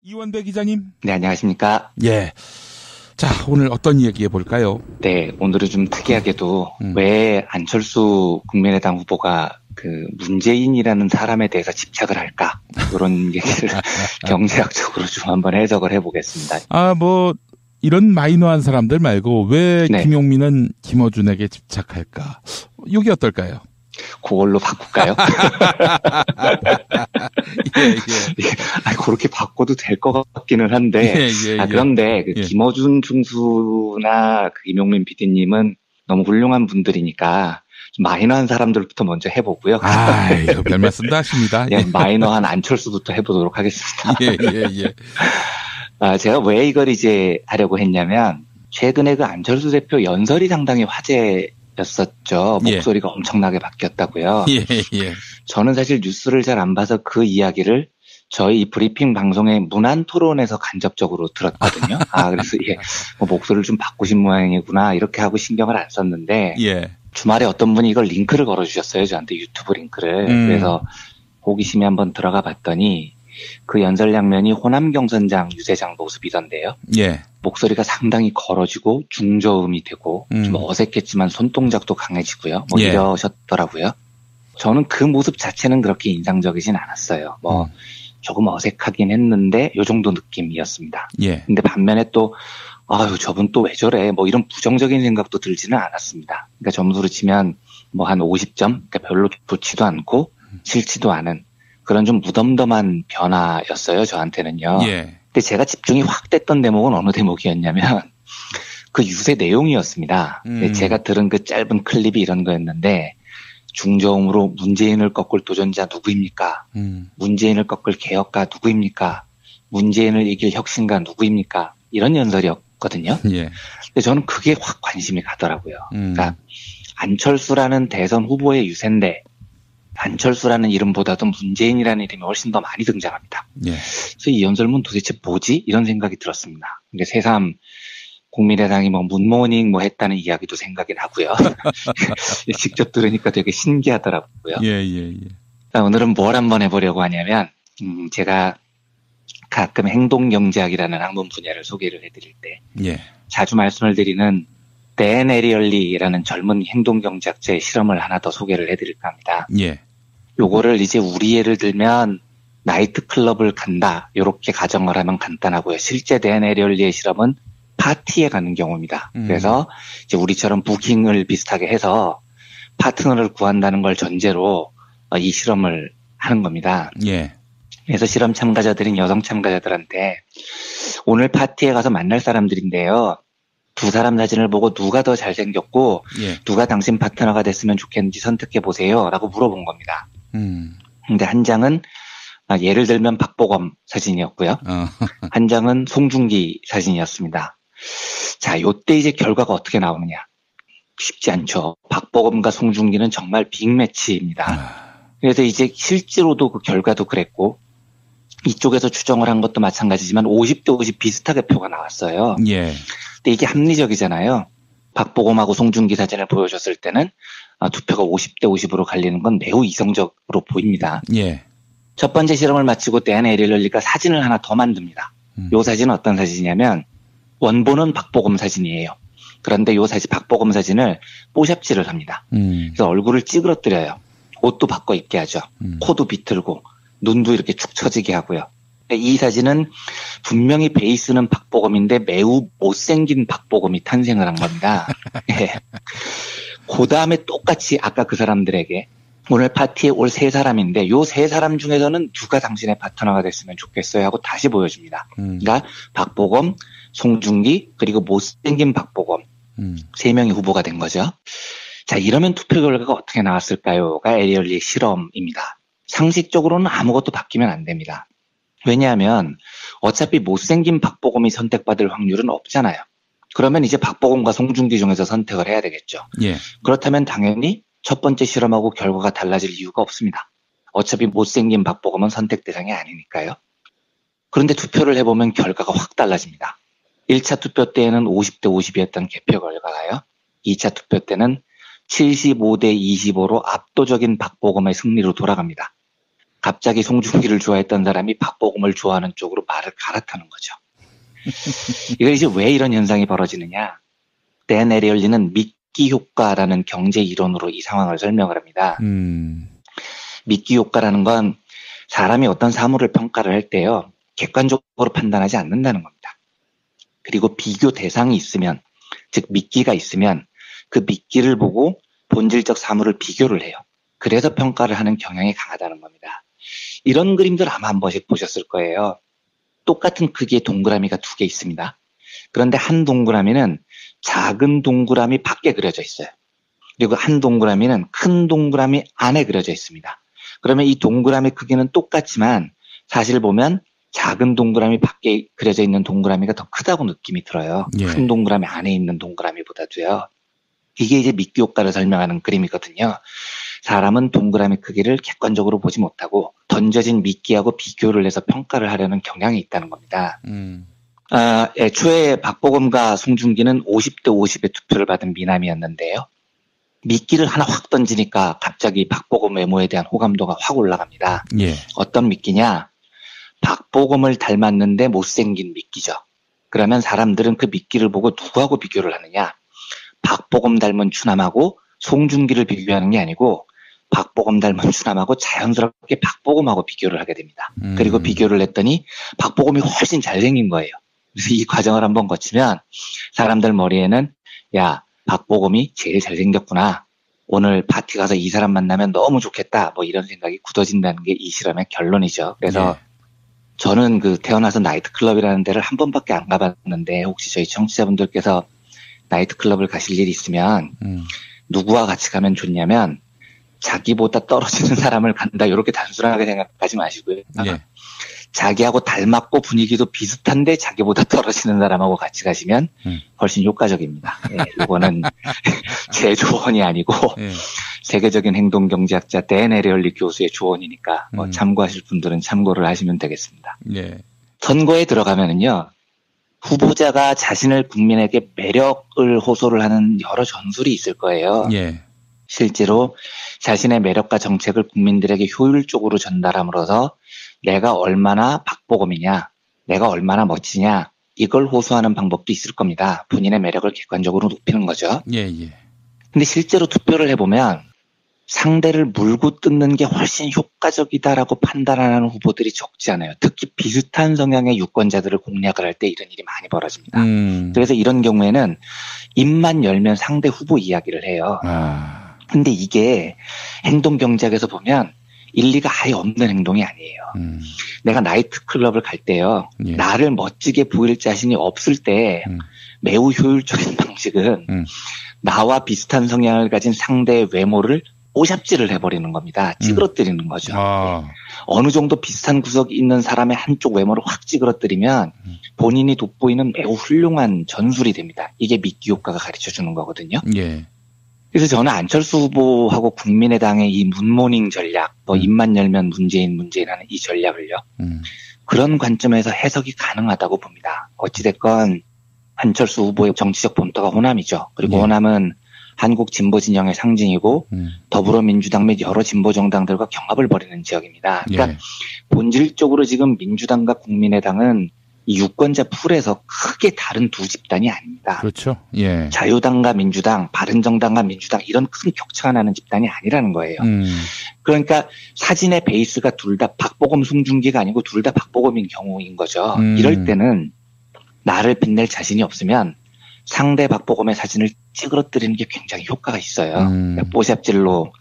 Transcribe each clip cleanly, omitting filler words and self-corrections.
이원배 기자님. 네, 안녕하십니까. 예. 자, 오늘 어떤 이야기 해볼까요? 네, 오늘은 좀 특이하게도 왜 안철수 국민의당 후보가 그 문재인이라는 사람에 대해서 집착을 할까? 이런 얘기를 경제학적으로 좀 한번 해석을 해보겠습니다. 이런 마이너한 사람들 말고 왜 네. 김용민은 김어준에게 집착할까? 이게 어떨까요? 그걸로 바꿀까요? 예. 그렇게 바꿔도 될 것 같기는 한데. 그런데 그 김어준 중수나 그 김용민 PD님은 너무 훌륭한 분들이니까 좀 마이너한 사람들부터 먼저 해보고요. 이거 별 말씀도 하십니다. 예, 마이너한 안철수부터 해보도록 하겠습니다. 예. 제가 왜 이걸 이제 하려고 했냐면, 최근에 그 안철수 대표 연설이 상당히 화제였었죠. 목소리가 엄청나게 바뀌었다고요. 예. 저는 사실 뉴스를 잘 안 봐서 그 이야기를 저희 브리핑 방송의 문안 토론에서 간접적으로 들었거든요. 그래서 목소리를 좀 바꾸신 모양이구나, 이렇게 하고 신경을 안 썼는데, 주말에 어떤 분이 이걸 링크를 걸어주셨어요. 저한테 유튜브 링크를. 그래서 호기심에 한번 들어가 봤더니, 그 연설 장면이 호남 경선장 유세장 모습이던데요. 목소리가 상당히 걸어지고 중저음이 되고 좀 어색했지만 손동작도 강해지고요. 이러셨더라고요. 저는 그 모습 자체는 그렇게 인상적이진 않았어요. 조금 어색하긴 했는데 요 정도 느낌이었습니다. 근데 반면에 또 저분 또 왜 저래? 이런 부정적인 생각도 들지는 않았습니다. 그러니까 점수로 치면 한 50점? 그러니까 별로 좋지도 않고 싫지도 않은 그런 좀 무덤덤한 변화였어요, 저한테는요. 근데 제가 집중이 확 됐던 대목은 어느 대목이었냐면 그 유세 내용이었습니다. 제가 들은 그 짧은 클립이 이런 거였는데, 중저음으로 문재인을 꺾을 도전자 누구입니까? 문재인을 꺾을 개혁가 누구입니까? 문재인을 이길 혁신가 누구입니까? 이런 연설이었거든요. 근데 저는 그게 확 관심이 가더라고요. 그러니까 안철수라는 대선 후보의 유세인데 안철수라는 이름보다도 문재인이라는 이름이 훨씬 더 많이 등장합니다. 그래서 이 연설문 도대체 뭐지? 이런 생각이 들었습니다. 그러니까 새삼 국민의당이 문모닝 했다는 이야기도 생각이 나고요. 직접 들으니까 되게 신기하더라고요. 오늘은 뭘 한번 해보려고 하냐면, 제가 가끔 행동경제학이라는 학문 분야를 소개를 해드릴 때 자주 말씀을 드리는 댄 에리얼리라는 젊은 행동경제학자의 실험을 하나 더 소개를 해드릴까 합니다. 요거를 이제 우리 예를 들면 나이트클럽을 간다, 요렇게 가정을 하면 간단하고요. 실제 댄 에리얼리의 실험은 파티에 가는 경우입니다. 그래서 이제 우리처럼 부킹을 비슷하게 해서 파트너를 구한다는 걸 전제로 이 실험을 하는 겁니다. 그래서 실험 참가자들인 여성 참가자들한테 오늘 파티에 가서 만날 사람들인데요, 두 사람 사진을 보고 누가 더 잘생겼고 누가 당신 파트너가 됐으면 좋겠는지 선택해 보세요 라고 물어본 겁니다. 근데 한 장은 예를 들면 박보검 사진이었고요. 한 장은 송중기 사진이었습니다. 자, 요때 이제 결과가 어떻게 나오느냐. 쉽지 않죠. 박보검과 송중기는 정말 빅매치입니다. 그래서 이제 실제로도 그 결과도 그랬고, 이쪽에서 추정을 한 것도 마찬가지지만 50대 50 비슷하게 표가 나왔어요. 근데 이게 합리적이잖아요. 박보검하고 송중기 사진을 보여줬을 때는 투표가 50대 50으로 갈리는 건 매우 이성적으로 보입니다. 첫 번째 실험을 마치고 댄 에리얼리가 사진을 하나 더 만듭니다. 요 사진은 어떤 사진이냐면 원본은 박보검 사진이에요. 그런데 요 사진, 박보검 사진을 뽀샵질을 합니다. 그래서 얼굴을 찌그러뜨려요. 옷도 바꿔 입게 하죠. 코도 비틀고 눈도 이렇게 축 처지게 하고요. 이 사진은 분명히 베이스는 박보검인데 매우 못생긴 박보검이 탄생을 한 겁니다. 그 다음에 똑같이 아까 그 사람들에게 오늘 파티에 올 세 사람인데 요 세 사람 중에서는 누가 당신의 파트너가 됐으면 좋겠어요 하고 다시 보여줍니다. 그러니까 박보검, 송중기, 그리고 못생긴 박보검 세 명이 후보가 된 거죠. 자, 이러면 투표 결과가 어떻게 나왔을까요?가 에리얼리의 실험입니다. 상식적으로는 아무것도 바뀌면 안 됩니다. 왜냐하면 어차피 못생긴 박보검이 선택받을 확률은 없잖아요. 그러면 이제 박보검과 송중기 중에서 선택을 해야 되겠죠. 그렇다면 당연히 첫 번째 실험하고 결과가 달라질 이유가 없습니다. 어차피 못생긴 박보검은 선택 대상이 아니니까요. 그런데 투표를 해보면 결과가 확 달라집니다. 1차 투표 때에는 50대 50이었던 개표 결과가요, 2차 투표 때는 75대 25로 압도적인 박보검의 승리로 돌아갑니다. 갑자기 송중기를 좋아했던 사람이 박보검을 좋아하는 쪽으로 말을 갈아타는 거죠. 이거 이제 왜 이런 현상이 벌어지느냐? 댄 에리얼리는 미끼 효과라는 경제 이론으로 이 상황을 설명을 합니다. 미끼 효과라는 건 사람이 어떤 사물을 평가를 할 때요, 객관적으로 판단하지 않는다는 겁니다. 그리고 비교 대상이 있으면, 즉 미끼가 있으면 그 미끼를 보고 본질적 사물을 비교를 해요. 그래서 평가를 하는 경향이 강하다는 겁니다. 이런 그림들 아마 한 번씩 보셨을 거예요. 똑같은 크기의 동그라미가 두 개 있습니다. 그런데 한 동그라미는 작은 동그라미 밖에 그려져 있어요. 그리고 한 동그라미는 큰 동그라미 안에 그려져 있습니다. 그러면 이 동그라미 크기는 똑같지만 사실 보면 작은 동그라미 밖에 그려져 있는 동그라미가 더 크다고 느낌이 들어요. 예. 큰 동그라미 안에 있는 동그라미보다도요. 이게 이제 미끼 효과를 설명하는 그림이거든요. 사람은 동그라미 크기를 객관적으로 보지 못하고 던져진 미끼하고 비교를 해서 평가를 하려는 경향이 있다는 겁니다. 애초에 박보검과 송중기는 50대 50의 투표를 받은 미남이었는데요. 미끼를 하나 확 던지니까 갑자기 박보검 외모에 대한 호감도가 확 올라갑니다. 예. 어떤 미끼냐? 박보검을 닮았는데 못생긴 미끼죠. 그러면 사람들은 그 미끼를 보고 누구하고 비교를 하느냐? 박보검 닮은 추남하고 송중기를 비교하는 게 아니고 박보검 닮은 추남하고 자연스럽게 박보검하고 비교를 하게 됩니다. 그리고 비교를 했더니 박보검이 훨씬 잘생긴 거예요. 그래서 이 과정을 한번 거치면 사람들 머리에는 야, 박보검이 제일 잘생겼구나. 오늘 파티 가서 이 사람 만나면 너무 좋겠다. 뭐 이런 생각이 굳어진다는 게 이 실험의 결론이죠. 그래서 예. 저는 그 태어나서 나이트클럽이라는 데를 한 번밖에 안 가봤는데 혹시 저희 청취자분들께서 나이트클럽을 가실 일이 있으면 누구와 같이 가면 좋냐면 자기보다 떨어지는 사람을 간다. 이렇게 단순하게 생각하지 마시고요. 예. 자기하고 닮았고 분위기도 비슷한데 자기보다 떨어지는 사람하고 같이 가시면 훨씬 효과적입니다. 예, 이거는 제 조언이 아니고 예. 세계적인 행동경제학자 댄 에리얼리 교수의 조언이니까 참고하실 분들은 참고를 하시면 되겠습니다. 예. 선거에 들어가면은요. 후보자가 자신을 국민에게 매력을 호소를 하는 여러 전술이 있을 거예요. 예. 실제로 자신의 매력과 정책을 국민들에게 효율적으로 전달함으로써 내가 얼마나 박보검이냐, 내가 얼마나 멋지냐 이걸 호소하는 방법도 있을 겁니다. 본인의 매력을 객관적으로 높이는 거죠. 예. 예. 근데 실제로 투표를 해보면 상대를 물고 뜯는 게 훨씬 효과적이다라고 판단하는 후보들이 적지 않아요. 특히 비슷한 성향의 유권자들을 공략을 할 때 이런 일이 많이 벌어집니다. 그래서 이런 경우에는 입만 열면 상대 후보 이야기를 해요. 근데 이게 행동경제학에서 보면 일리가 아예 없는 행동이 아니에요. 내가 나이트클럽을 갈 때요. 예. 나를 멋지게 보일 자신이 없을 때 매우 효율적인 방식은 나와 비슷한 성향을 가진 상대의 외모를 오샵질을 해버리는 겁니다. 찌그러뜨리는 거죠. 어느 정도 비슷한 구석이 있는 사람의 한쪽 외모를 확 찌그러뜨리면 본인이 돋보이는 매우 훌륭한 전술이 됩니다. 이게 미끼 효과가 가르쳐주는 거거든요. 예. 그래서 저는 안철수 후보하고 국민의당의 이 문모닝 전략, 입만 열면 문재인하는 이 전략을요. 그런 관점에서 해석이 가능하다고 봅니다. 어찌됐건 안철수 후보의 정치적 본토가 호남이죠. 그리고 예. 호남은 한국 진보 진영의 상징이고 더불어민주당 및 여러 진보 정당들과 경합을 벌이는 지역입니다. 그러니까 예. 본질적으로 지금 민주당과 국민의당은 이 유권자 풀에서 크게 다른 두 집단이 아닙니다. 그렇죠. 예. 자유당과 민주당, 바른정당과 민주당 이런 큰 격차가 나는 집단이 아니라는 거예요. 그러니까 사진의 베이스가 둘 다 박보검 송중기가 아니고 둘 다 박보검인 경우인 거죠. 이럴 때는 나를 빛낼 자신이 없으면 상대 박보검의 사진을 찌그러뜨리는 게 굉장히 효과가 있어요. 그러니까 뽀샵질로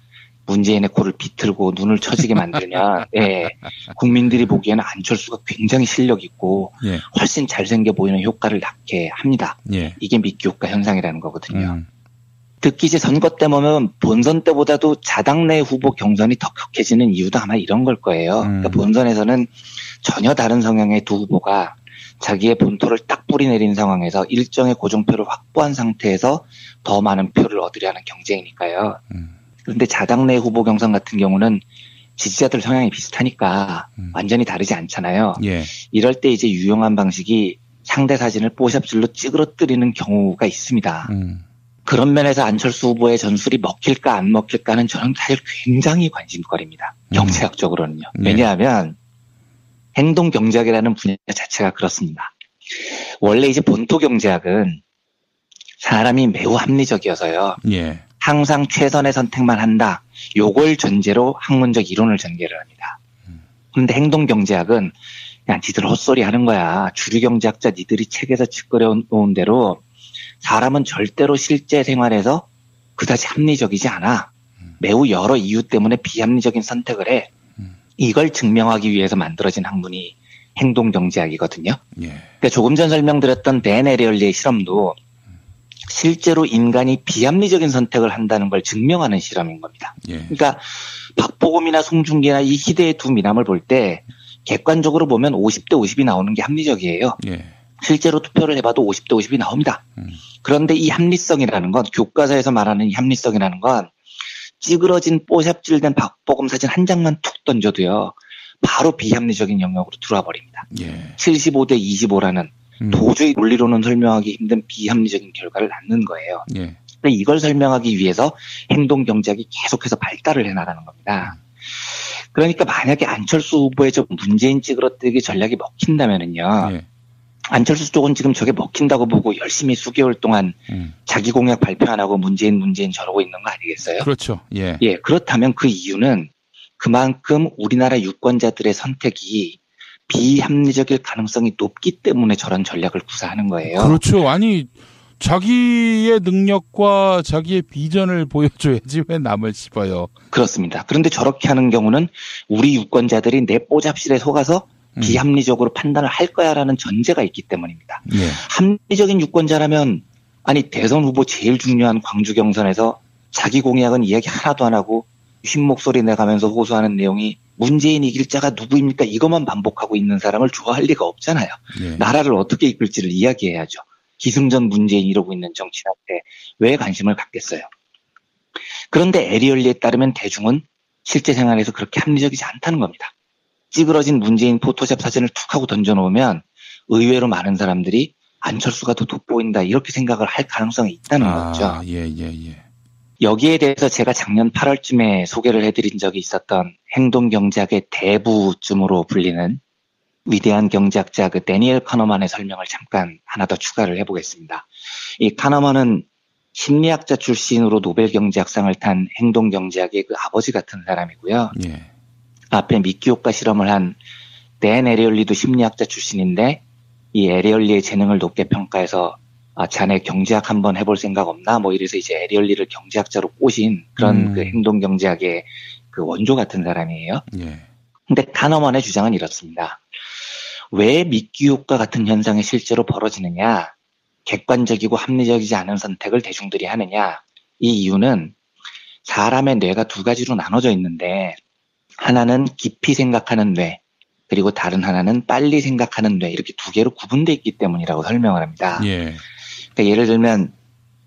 문재인의 코를 비틀고 눈을 처지게 만들면 예, 국민들이 보기에는 안철수가 굉장히 실력 있고 예. 훨씬 잘생겨 보이는 효과를 낳게 합니다. 예. 이게 미끼 효과 현상이라는 거거든요. 특히 이제 선거 때 보면 본선 때보다도 자당 내 후보 경선이 더 격해지는 이유도 아마 이런 걸 거예요. 그러니까 본선에서는 전혀 다른 성향의 두 후보가 자기의 본토를 딱 뿌리내린 상황에서 일정의 고정표를 확보한 상태에서 더 많은 표를 얻으려는 경쟁이니까요. 그런데 자당 내 후보 경선 같은 경우는 지지자들 성향이 비슷하니까 완전히 다르지 않잖아요. 예. 이럴 때 이제 유용한 방식이 상대 사진을 뽀샵질로 찌그러뜨리는 경우가 있습니다. 그런 면에서 안철수 후보의 전술이 먹힐까 안 먹힐까는 저는 사실 굉장히 관심거리입니다. 경제학적으로는요. 네. 왜냐하면 행동 경제학이라는 분야 자체가 그렇습니다. 원래 이제 본토 경제학은 사람이 매우 합리적이어서요. 예. 항상 최선의 선택만 한다. 요걸 전제로 학문적 이론을 전개를 합니다. 그런데 행동 경제학은 그냥 니들 헛소리 하는 거야. 주류 경제학자 니들이 책에서 짓거려 놓은 대로 사람은 절대로 실제 생활에서 그다지 합리적이지 않아. 매우 여러 이유 때문에 비합리적인 선택을 해. 이걸 증명하기 위해서 만들어진 학문이 행동 경제학이거든요. 예. 그러니까 조금 전 설명드렸던 댄 에리얼리의 실험도 실제로 인간이 비합리적인 선택을 한다는 걸 증명하는 실험인 겁니다. 예. 그러니까 박보검이나 송중기나 이 희대의 두 미남을 볼 때 객관적으로 보면 50대 50이 나오는 게 합리적이에요. 예. 실제로 투표를 해봐도 50대 50이 나옵니다. 그런데 이 합리성이라는 건, 교과서에서 말하는 이 합리성이라는 건 찌그러진 뽀샵질된 박보검 사진 한 장만 툭 던져도요. 바로 비합리적인 영역으로 들어와 버립니다. 예. 75대 25라는 도저히 논리로는 설명하기 힘든 비합리적인 결과를 낳는 거예요. 예. 근데 이걸 설명하기 위해서 행동 경제학이 계속해서 발달을 해나가는 겁니다. 그러니까 만약에 안철수 후보의 저 문재인 찌그러뜨기 전략이 먹힌다면은요. 예. 안철수 쪽은 지금 저게 먹힌다고 보고 열심히 수개월 동안 자기 공약 발표 안 하고 문재인 저러고 있는 거 아니겠어요? 그렇죠. 예. 예, 그렇다면 그 이유는 그만큼 우리나라 유권자들의 선택이 비합리적일 가능성이 높기 때문에 저런 전략을 구사하는 거예요. 그렇죠. 아니, 자기의 능력과 자기의 비전을 보여줘야지 왜 남을 씹어요. 그렇습니다. 그런데 저렇게 하는 경우는 우리 유권자들이 내 뽀잡실에 속아서 비합리적으로 판단을 할 거야라는 전제가 있기 때문입니다. 예. 합리적인 유권자라면 아니 대선 후보 제일 중요한 광주 경선에서 자기 공약은 이야기 하나도 안 하고 쉰 목소리 내가면서 호소하는 내용이 문재인 이길 자가 누구입니까? 이것만 반복하고 있는 사람을 좋아할 리가 없잖아요. 예. 나라를 어떻게 이끌지를 이야기해야죠. 기승전 문재인 이러고 있는 정치인한테 왜 관심을 갖겠어요? 그런데 에리얼리에 따르면 대중은 실제 생활에서 그렇게 합리적이지 않다는 겁니다. 찌그러진 문재인 포토샵 사진을 툭 하고 던져놓으면 의외로 많은 사람들이 안철수가 더 돋보인다 이렇게 생각을 할 가능성이 있다는 거죠. 예. 여기에 대해서 제가 작년 8월쯤에 소개를 해드린 적이 있었던 행동경제학의 대부쯤으로 불리는 위대한 경제학자 그 데니엘 카너만의 설명을 잠깐 하나 더 추가를 해보겠습니다. 이 카너만은 심리학자 출신으로 노벨 경제학상을 탄 행동경제학의 그 아버지 같은 사람이고요. 예. 앞에 미끼 효과 실험을 한 댄 에리얼리도 심리학자 출신인데 이 에리얼리의 재능을 높게 평가해서 자네 경제학 한번 해볼 생각 없나? 뭐 이래서 이제 에리얼리를 경제학자로 꼬신 그런 그 행동경제학의 그 원조 같은 사람이에요. 예. 근데 카너만의 주장은 이렇습니다. 왜 미끼 효과 같은 현상이 실제로 벌어지느냐? 객관적이고 합리적이지 않은 선택을 대중들이 하느냐? 이 이유는 사람의 뇌가 두 가지로 나눠져 있는데 하나는 깊이 생각하는 뇌, 그리고 다른 하나는 빨리 생각하는 뇌, 이렇게 두 개로 구분되어 있기 때문이라고 설명을 합니다. 예. 그러니까 예를 들면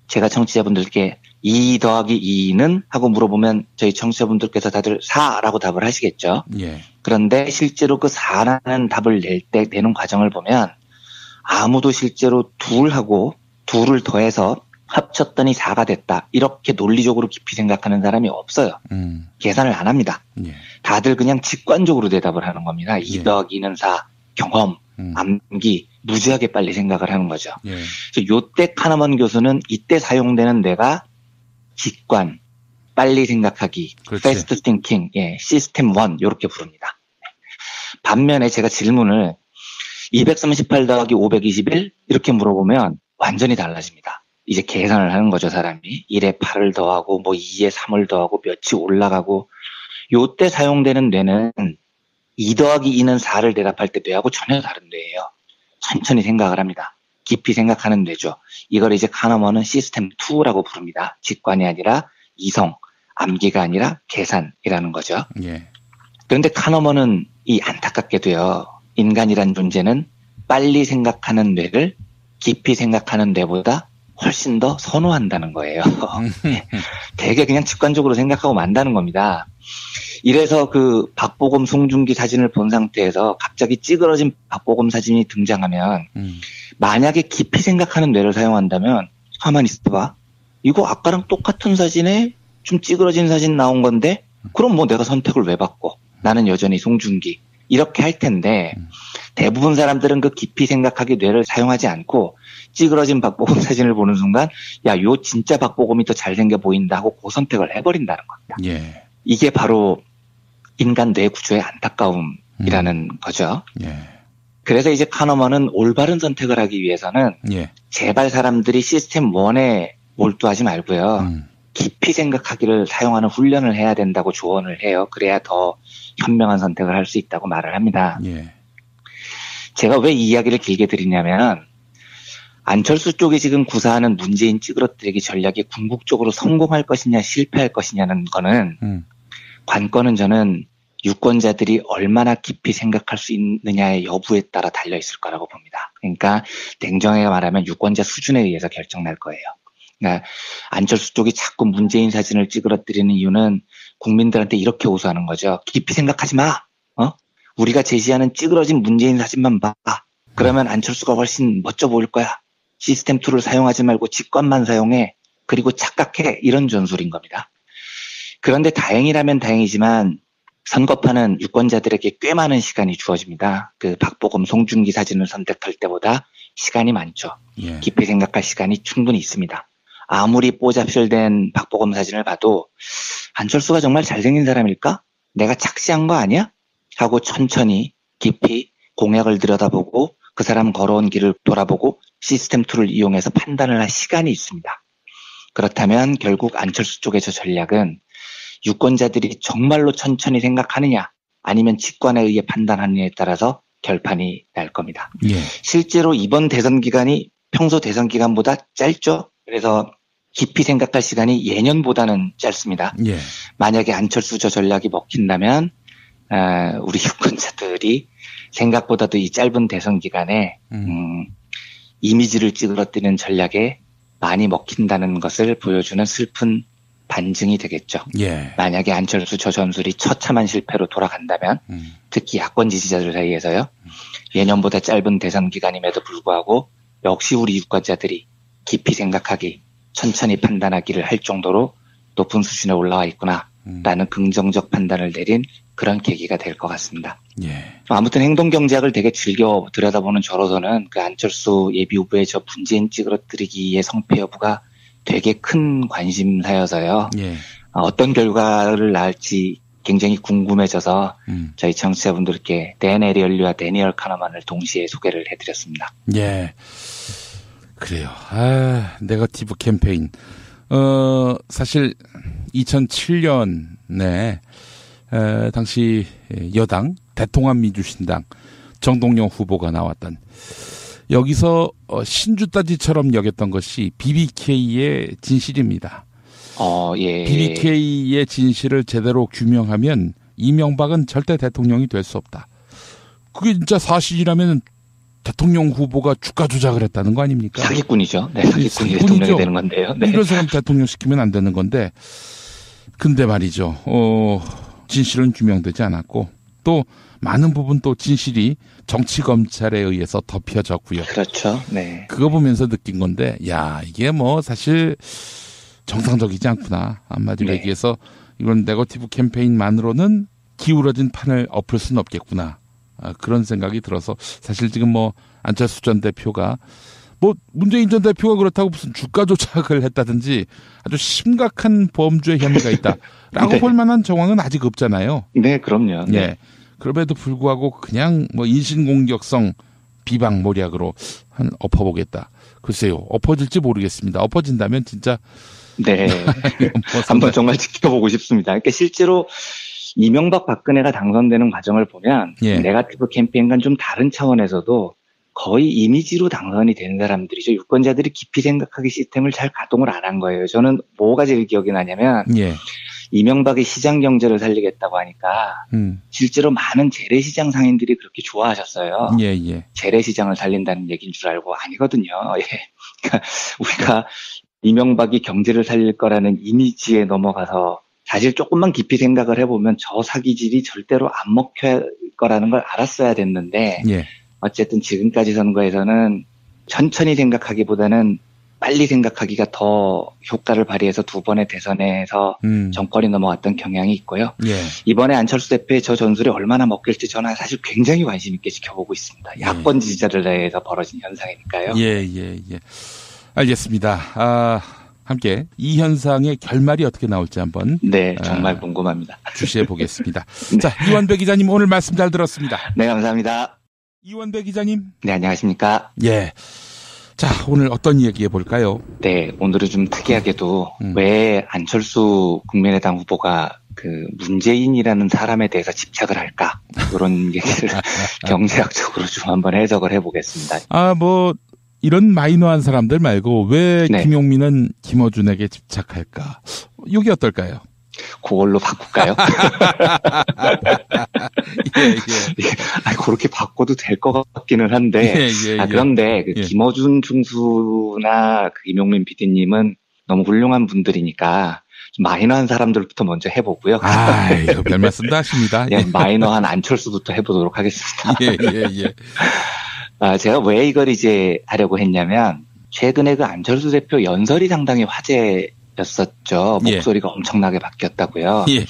제가 청취자분들께 2 더하기 2는 하고 물어보면 저희 청취자분들께서 다들 4라고 답을 하시겠죠. 예. 그런데 실제로 그 4라는 답을 내는 과정을 보면 아무도 실제로 2하고 2를 더해서 합쳤더니 4가 됐다. 이렇게 논리적으로 깊이 생각하는 사람이 없어요. 계산을 안 합니다. 예. 다들 그냥 직관적으로 대답을 하는 겁니다. 2 더하기 2는 4, 경험, 암기, 무지하게 빨리 생각을 하는 거죠. 예. 그래서 요때 카너먼 교수는 이때 사용되는 뇌가 직관, 빨리 생각하기, 그렇지. fast thinking, 예, 시스템 1 이렇게 부릅니다. 반면에 제가 질문을 238 더하기 521 이렇게 물어보면 완전히 달라집니다. 이제 계산을 하는 거죠, 사람이. 1에 8을 더하고 뭐 2에 3을 더하고 몇이 올라가고 요때 사용되는 뇌는 2 더하기 2는 4를 대답할 때 뇌하고 전혀 다른 뇌예요. 천천히 생각을 합니다. 깊이 생각하는 뇌죠. 이걸 이제 카너먼은 시스템 2라고 부릅니다. 직관이 아니라 이성, 암기가 아니라 계산이라는 거죠. 예. 그런데 카너먼은 이 안타깝게도요. 인간이란 존재는 빨리 생각하는 뇌를 깊이 생각하는 뇌보다 훨씬 더 선호한다는 거예요. 되게 그냥 직관적으로 생각하고 만다는 겁니다. 이래서 그 박보검 송중기 사진을 본 상태에서 갑자기 찌그러진 박보검 사진이 등장하면 만약에 깊이 생각하는 뇌를 사용한다면 가만히 있어봐. 이거 아까랑 똑같은 사진에 좀 찌그러진 사진 나온 건데 그럼 뭐 내가 선택을 왜 바꿔? 나는 여전히 송중기. 이렇게 할 텐데 대부분 사람들은 그 깊이 생각하기 뇌를 사용하지 않고 찌그러진 박보검 사진을 보는 순간 야, 요 진짜 박보검이 더 잘생겨 보인다 하고 그 선택을 해버린다는 겁니다. 예. 이게 바로 인간 뇌 구조의 안타까움이라는 거죠. 예. 그래서 이제 카너먼은 올바른 선택을 하기 위해서는 예. 제발 사람들이 시스템 1에 몰두하지 말고요. 깊이 생각하기를 사용하는 훈련을 해야 된다고 조언을 해요. 그래야 더 현명한 선택을 할 수 있다고 말을 합니다. 예. 제가 왜 이 이야기를 길게 드리냐면 안철수 쪽이 지금 구사하는 문재인 찌그러뜨리기 전략이 궁극적으로 성공할 것이냐 실패할 것이냐는 거는 관건은 저는 유권자들이 얼마나 깊이 생각할 수 있느냐의 여부에 따라 달려 있을 거라고 봅니다. 그러니까 냉정하게 말하면 유권자 수준에 의해서 결정날 거예요. 그러니까 안철수 쪽이 자꾸 문재인 사진을 찌그러뜨리는 이유는 국민들한테 이렇게 호소하는 거죠. 깊이 생각하지 마. 우리가 제시하는 찌그러진 문재인 사진만 봐. 그러면 안철수가 훨씬 멋져 보일 거야. 시스템 2를 사용하지 말고 직관만 사용해. 그리고 착각해. 이런 전술인 겁니다. 그런데 다행이라면 다행이지만 선거판은 유권자들에게 꽤 많은 시간이 주어집니다. 그 박보검, 송중기 사진을 선택할 때보다 시간이 많죠. 예. 깊이 생각할 시간이 충분히 있습니다. 아무리 뽀잡실된 박보검 사진을 봐도 안철수가 정말 잘생긴 사람일까? 내가 착시한 거 아니야? 하고 천천히 깊이 공약을 들여다보고 그 사람 걸어온 길을 돌아보고 시스템2를 이용해서 판단을 할 시간이 있습니다. 그렇다면 결국 안철수 쪽의 저 전략은 유권자들이 정말로 천천히 생각하느냐 아니면 직관에 의해 판단하느냐에 따라서 결판이 날 겁니다. 예. 실제로 이번 대선 기간이 평소 대선 기간보다 짧죠. 그래서 깊이 생각할 시간이 예년보다는 짧습니다. 예. 만약에 안철수 저 전략이 먹힌다면 우리 유권자들이 생각보다도 이 짧은 대선 기간에 이미지를 찌그러뜨리는 전략에 많이 먹힌다는 것을 보여주는 슬픈 반증이 되겠죠. 예. 만약에 안철수 저 전술이 처참한 실패로 돌아간다면 특히 야권 지지자들 사이에서요. 예년보다 짧은 대선 기간임에도 불구하고 역시 우리 유권자들이 깊이 생각하기, 천천히 판단하기를 할 정도로 높은 수준에 올라와 있구나라는 긍정적 판단을 내린 그런 계기가 될 것 같습니다. 예. 아무튼 행동경제학을 되게 즐겨 들여다보는 저로서는 그 안철수 예비후보의 저 문재인 찌그러뜨리기의 성패 여부가 되게 큰 관심사여서요. 예. 어떤 결과를 낳을지 굉장히 궁금해져서 저희 청취자분들께 댄 에리얼리와 데니얼 카너만을 동시에 소개를 해드렸습니다. 예. 그래요. 네거티브 캠페인. 사실 2007년에 당시 여당 대통합민주신당 정동영 후보가 나왔던 여기서 신주따지처럼 여겼던 것이 BBK의 진실입니다. 예. BBK의 진실을 제대로 규명하면 이명박은 절대 대통령이 될 수 없다. 그게 진짜 사실이라면 대통령 후보가 주가 조작을 했다는 거 아닙니까? 사기꾼이죠. 네, 사기꾼이 대통령이 되는 건데요. 네. 이런 사람 대통령 시키면 안 되는 건데, 근데 말이죠. 진실은 규명되지 않았고, 또 많은 부분 또 진실이 정치 검찰에 의해서 덮여졌고요. 그렇죠. 네. 그거 보면서 느낀 건데, 야, 이게 뭐 사실 정상적이지 않구나. 한마디로 네. 얘기해서 이건 네거티브 캠페인만으로는 기울어진 판을 엎을 수는 없겠구나. 그런 생각이 들어서 사실 지금 뭐 안철수 전 대표가 뭐 문재인 전 대표가 그렇다고 무슨 주가 조작을 했다든지 아주 심각한 범죄 혐의가 있다라고 네. 볼 만한 정황은 아직 없잖아요. 네, 그럼요. 네. 예. 그럼에도 불구하고 그냥 뭐 인신공격성 비방 모략으로 한 엎어보겠다. 글쎄요, 엎어질지 모르겠습니다. 엎어진다면 진짜 네. 뭐 한번 정말 지켜보고 싶습니다. 그러니까 실제로 이명박 박근혜가 당선되는 과정을 보면 예. 네거티브 캠페인과는 좀 다른 차원에서도 거의 이미지로 당선이 되는 사람들이죠. 유권자들이 깊이 생각하기 시스템을 잘 가동을 안 한 거예요. 저는 뭐가 제일 기억이 나냐면 예. 이명박이 시장 경제를 살리겠다고 하니까 실제로 많은 재래시장 상인들이 그렇게 좋아하셨어요. 예, 예. 재래시장을 살린다는 얘기인 줄 알고 아니거든요. 예. 그러니까 우리가 이명박이 경제를 살릴 거라는 이미지에 넘어가서 사실 조금만 깊이 생각을 해보면 저 사기질이 절대로 안 먹힐 거라는 걸 알았어야 됐는데 예. 어쨌든 지금까지 선거에서는 천천히 생각하기보다는 빨리 생각하기가 더 효과를 발휘해서 두 번의 대선에서 정권이 넘어왔던 경향이 있고요. 예. 이번에 안철수 대표의 저 전술이 얼마나 먹힐지 저는 사실 굉장히 관심 있게 지켜보고 있습니다. 야권 지지자들 내에서 벌어진 현상이니까요. 예. 알겠습니다. 함께 이 현상의 결말이 어떻게 나올지 한번 네, 정말 궁금합니다. 주시해 보겠습니다. 네. 자, 이원배 기자님 오늘 말씀 잘 들었습니다. 네, 감사합니다. 이원배 기자님. 네, 안녕하십니까. 예. 자, 오늘 어떤 얘기 해볼까요? 네, 오늘은 좀 특이하게도 왜 안철수 국민의당 후보가 그 문재인이라는 사람에 대해서 집착을 할까? 이런 얘기를 경제학적으로 좀 한번 해석을 해보겠습니다. 이런 마이너한 사람들 말고 왜 네. 김용민은 김어준에게 집착할까? 이게 어떨까요? 그걸로 바꿀까요? 예. 아니, 그렇게 바꿔도 될 것 같기는 한데. 그런데 그 김어준 총수나 그 김용민 PD님은 너무 훌륭한 분들이니까 좀 마이너한 사람들부터 먼저 해보고요. 이거 별 말씀도 하십니다. 예, 마이너한 안철수부터 해보도록 하겠습니다. 예. 제가 왜 이걸 이제 하려고 했냐면 최근에 그 안철수 대표 연설이 상당히 화제였었죠. 목소리가 엄청나게 바뀌었다고요. 예.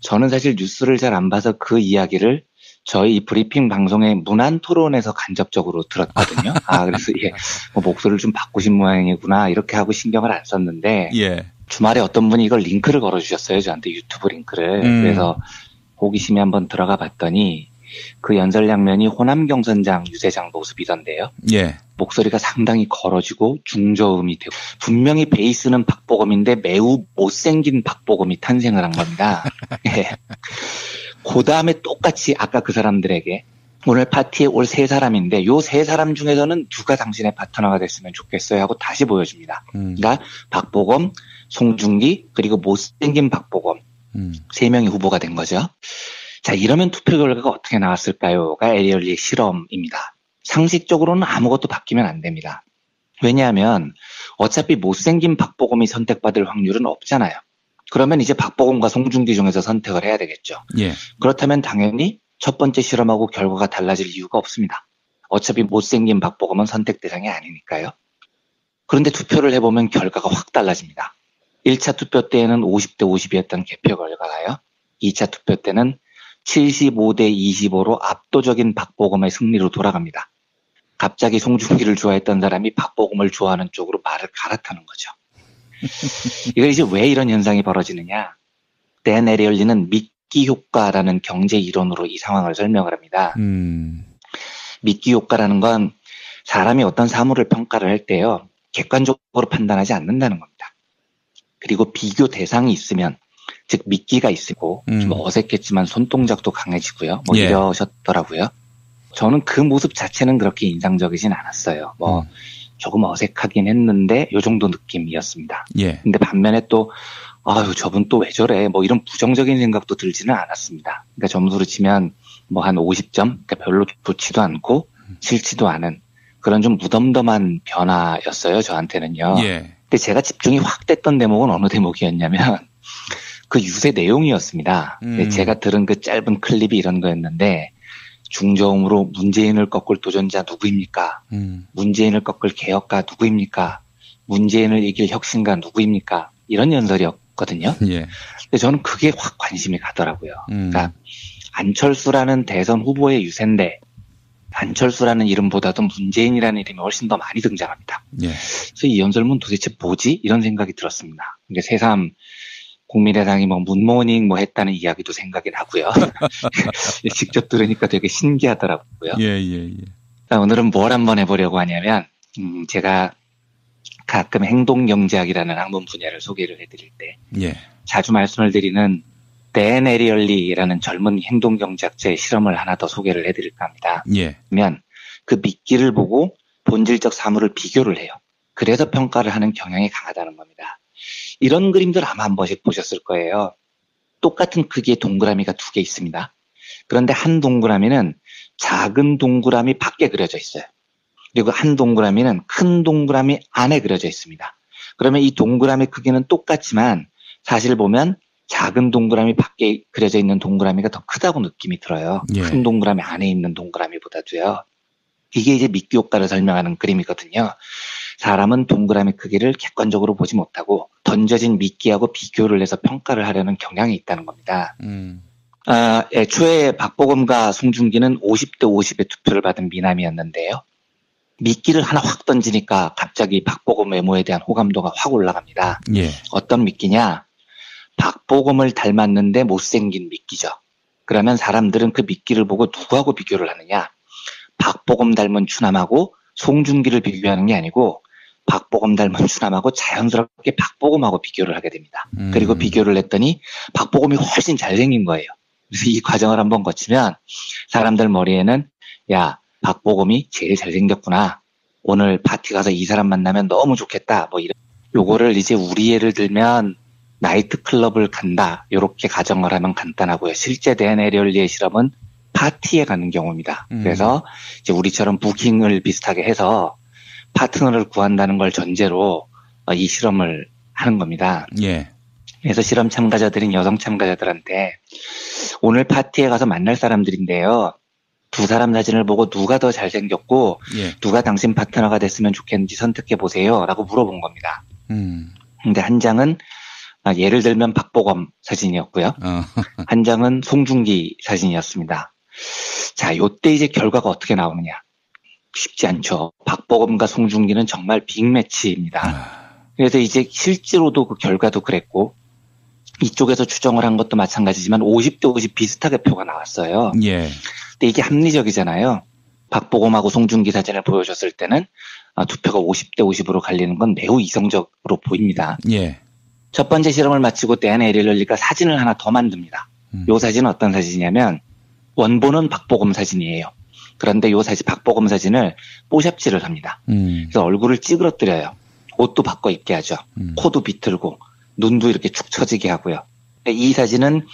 저는 사실 뉴스를 잘 안 봐서 그 이야기를 저희 브리핑 방송의 문안 토론에서 간접적으로 들었거든요. 그래서 목소리를 좀 바꾸신 모양이구나 이렇게 하고 신경을 안 썼는데 주말에 어떤 분이 이걸 링크를 걸어주셨어요. 저한테 유튜브 링크를. 그래서 호기심에 한번 들어가 봤더니 그 연설 장면이 호남 경선장 유세장 모습이던데요. 목소리가 상당히 걸어지고 중저음이 되고 분명히 베이스는 박보검인데 매우 못생긴 박보검이 탄생을 한 겁니다. 그 다음에 똑같이 아까 그 사람들에게 오늘 파티에 올 세 사람인데 요 세 사람 중에서는 누가 당신의 파트너가 됐으면 좋겠어요 하고 다시 보여줍니다. 그러니까 박보검, 송중기 그리고 못생긴 박보검 세 명이 후보가 된 거죠. 자, 이러면 투표 결과가 어떻게 나왔을까요?가 에리얼리의 실험입니다. 상식적으로는 아무것도 바뀌면 안 됩니다. 왜냐하면 어차피 못생긴 박보검이 선택받을 확률은 없잖아요. 그러면 이제 박보검과 송중기 중에서 선택을 해야 되겠죠. 그렇다면 당연히 첫 번째 실험하고 결과가 달라질 이유가 없습니다. 어차피 못생긴 박보검은 선택 대상이 아니니까요. 그런데 투표를 해보면 결과가 확 달라집니다. 1차 투표 때에는 50대 50이었던 개표 결과가요. 2차 투표 때는 75대 25로 압도적인 박보검의 승리로 돌아갑니다. 갑자기 송중기를 좋아했던 사람이 박보검을 좋아하는 쪽으로 말을 갈아타는 거죠. 이걸 이제 왜 이런 현상이 벌어지느냐. 댄 에리얼리는 미끼 효과라는 경제 이론으로 이 상황을 설명을 합니다. 미끼 효과라는 건 사람이 어떤 사물을 평가를 할 때요. 객관적으로 판단하지 않는다는 겁니다. 그리고 비교 대상이 있으면 즉 미끼가 있고 좀 어색했지만 손동작도 강해지고요. 이러셨더라고요. 저는 그 모습 자체는 그렇게 인상적이진 않았어요. 조금 어색하긴 했는데 요 정도 느낌이었습니다. 근데 반면에 또 저분 또 왜 저래? 이런 부정적인 생각도 들지는 않았습니다. 그러니까 점수로 치면 한 50점? 그러니까 별로 좋지도 않고 싫지도 않은 그런 좀 무덤덤한 변화였어요. 저한테는요. 근데 제가 집중이 확 됐던 대목은 어느 대목이었냐면 그 유세 내용이었습니다. 제가 들은 그 짧은 클립이 이런 거였는데 중저음으로 문재인을 꺾을 도전자 누구입니까? 문재인을 꺾을 개혁가 누구입니까? 문재인을 이길 혁신가 누구입니까? 이런 연설이었거든요. 근데 저는 그게 확 관심이 가더라고요. 그러니까 안철수라는 대선 후보의 유세인데 안철수라는 이름보다도 문재인이라는 이름이 훨씬 더 많이 등장합니다. 그래서 이 연설문 도대체 뭐지? 이런 생각이 들었습니다. 그러니까 새삼 국민의당이 문모닝 했다는 이야기도 생각이 나고요. 직접 들으니까 되게 신기하더라고요. 자, 오늘은 뭘 한번 해보려고 하냐면 제가 가끔 행동경제학이라는 학문 분야를 소개를 해드릴 때 자주 말씀을 드리는 댄 에리얼리라는 젊은 행동경제학자의 실험을 하나 더 소개를 해드릴까 합니다. 그러면 그 미끼를 보고 본질적 사물을 비교를 해요. 그래서 평가를 하는 경향이 강하다는 겁니다. 이런 그림들 아마 한 번씩 보셨을 거예요. 똑같은 크기의 동그라미가 두 개 있습니다. 그런데 한 동그라미는 작은 동그라미 밖에 그려져 있어요. 그리고 한 동그라미는 큰 동그라미 안에 그려져 있습니다. 그러면 이 동그라미 크기는 똑같지만 사실 보면 작은 동그라미 밖에 그려져 있는 동그라미가 더 크다고 느낌이 들어요. 큰 동그라미 안에 있는 동그라미보다도요. 이게 이제 미끼 효과를 설명하는 그림이거든요. 사람은 동그라미 크기를 객관적으로 보지 못하고 던져진 미끼하고 비교를 해서 평가를 하려는 경향이 있다는 겁니다. 애초에 박보검과 송중기는 50대 50의 투표를 받은 미남이었는데요. 미끼를 하나 확 던지니까 갑자기 박보검 외모에 대한 호감도가 확 올라갑니다. 예. 어떤 미끼냐? 박보검을 닮았는데 못생긴 미끼죠. 그러면 사람들은 그 미끼를 보고 누구하고 비교를 하느냐? 박보검 닮은 추남하고 송중기를 비교하는 게 아니고 박보검 닮은 추남하고 자연스럽게 박보검하고 비교를 하게 됩니다. 그리고 비교를 했더니 박보검이 훨씬 잘생긴 거예요. 그래서 이 과정을 한번 거치면 사람들 머리에는 야, 박보검이 제일 잘생겼구나. 오늘 파티 가서 이 사람 만나면 너무 좋겠다. 뭐 이런. 요거를 이제 우리 예를 들면 나이트클럽을 간다. 요렇게 가정을 하면 간단하고요. 실제 DNA-리얼리의 실험은 파티에 가는 경우입니다. 그래서 이제 우리처럼 부킹을 비슷하게 해서 파트너를 구한다는 걸 전제로 이 실험을 하는 겁니다. 예. 그래서 실험 참가자들인 여성 참가자들한테 오늘 파티에 가서 만날 사람들인데요. 두 사람 사진을 보고 누가 더 잘생겼고 예. 누가 당신 파트너가 됐으면 좋겠는지 선택해 보세요. 라고 물어본 겁니다. 근데 한 장은 예를 들면 박보검 사진이었고요. 한 장은 송중기 사진이었습니다. 자, 요때 이제 결과가 어떻게 나오느냐. 쉽지 않죠. 박보검과 송중기는 정말 빅매치입니다. 그래서 이제 실제로도 그 결과도 그랬고 이쪽에서 추정을 한 것도 마찬가지지만 50대 50 비슷하게 표가 나왔어요. 예. 근데 이게 합리적이잖아요. 박보검하고 송중기 사진을 보여줬을 때는 투표가 50대 50으로 갈리는 건 매우 이성적으로 보입니다. 예. 첫 번째 실험을 마치고 DNA-리얼리가 사진을 하나 더 만듭니다. 요 사진은 어떤 사진이냐면 원본은 박보검 사진이에요. 그런데 요 사진, 박보검 사진을 뽀샵질을 합니다. 그래서 얼굴을 찌그러뜨려요. 옷도 바꿔 입게 하죠. 코도 비틀고 눈도 이렇게 축 처지게 하고요. 이 사진은